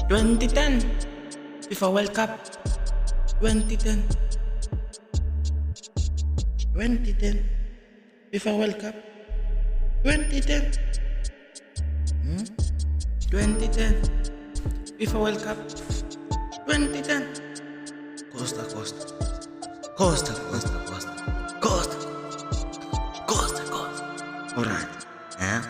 2010 FIFA World Cup 2010 FIFA World Cup 2010 FIFA World Cup 2010 Costa alright, yeah.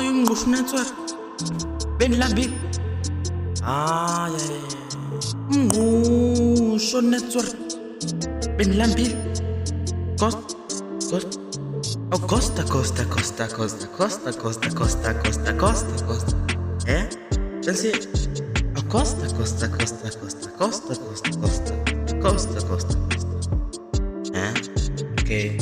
Yung Roof Network Ben Labil ya Ngusho Network Ben Labil Costa Pensi Costa okay.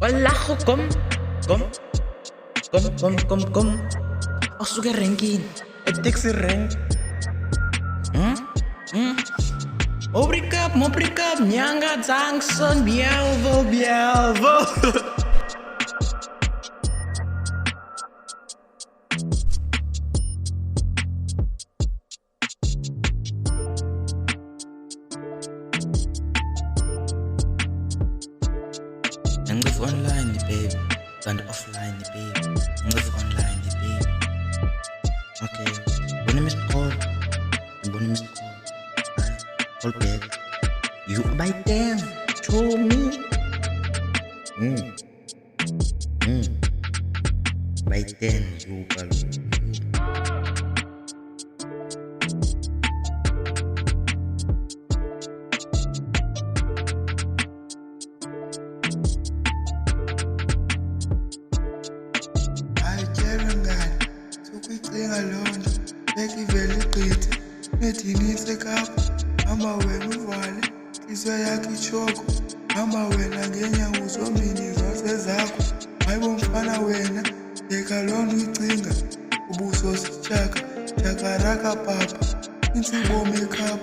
Wallaho kom Osuke ranking taxi rank Mobrikap Nyanga Jackson Bialvo Live online the babe and offline the babe live online the babe okay when you miss call right? Call back you by them show me by then you alone, make it very pretty. Metinise kap, mama wenu vale, kiswa ya kichoko. Mama wena ngenya uzomini zose zako. Maibo mfana wena, deka lonu itinga. Ubuso sichaka, chakaraka papa. Insi bo makeup,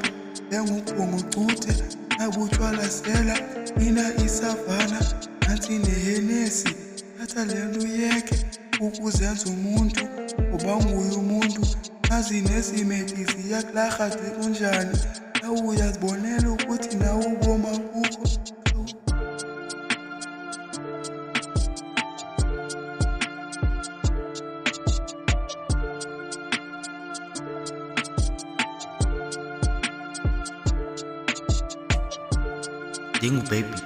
dengu pongu tute. Nabuchwala sela, nina isavana. Nanti nehenesi, hata lendu yeke. Ukuzenza umuntu ubanguye umuntu azinezimethi ziyaklahathi kunjani nawe uyazibonela ukuthi nawe uboma kukho Dingo baby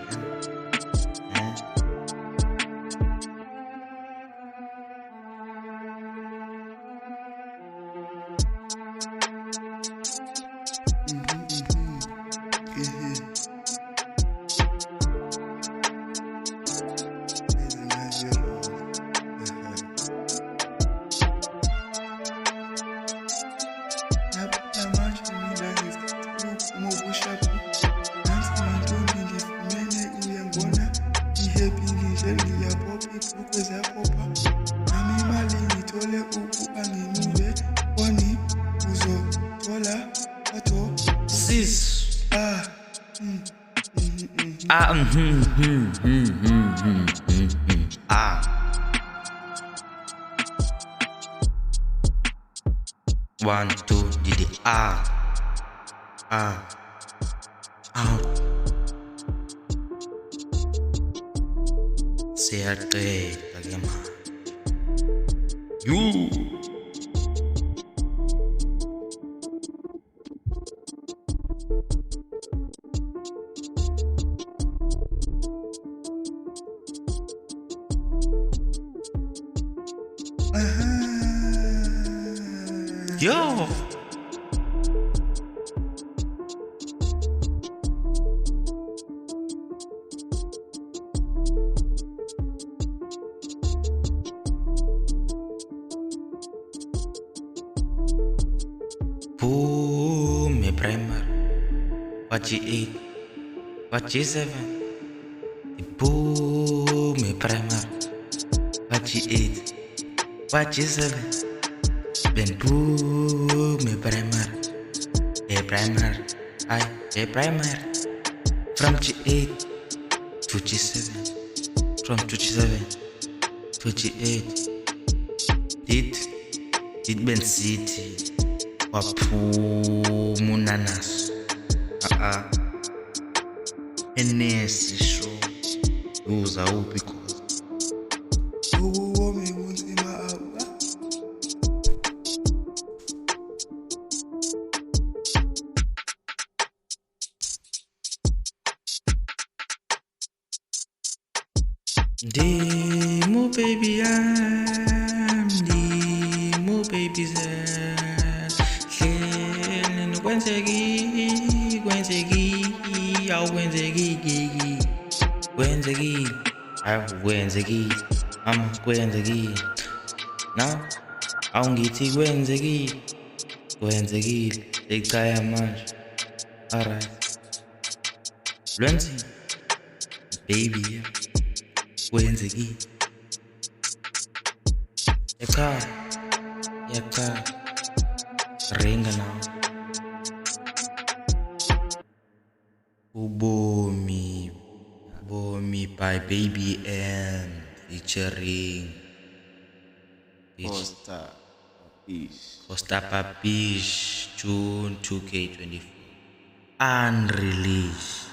One, two, did it out. CR3 kagema. You Yo. Boom, me primer. What G8, what G7. Boom, me primer. What G8, what G7. Ben boom, me primer. A primer, a primer. From G8 to G7. From G7 to G8. Did Ben City. Waphuma unanaso enesi show uza uphi cause ubomi bunzima apha. Demo baby yam, demo baby zam. Kwenzekile now awungithi kwenzekile ekhaya manje. Alright, lwenzeni baby kwenzekile ekhaya ringa now. Ubomi by Baby M featuring Costa Papish, June 2K24, unreleased.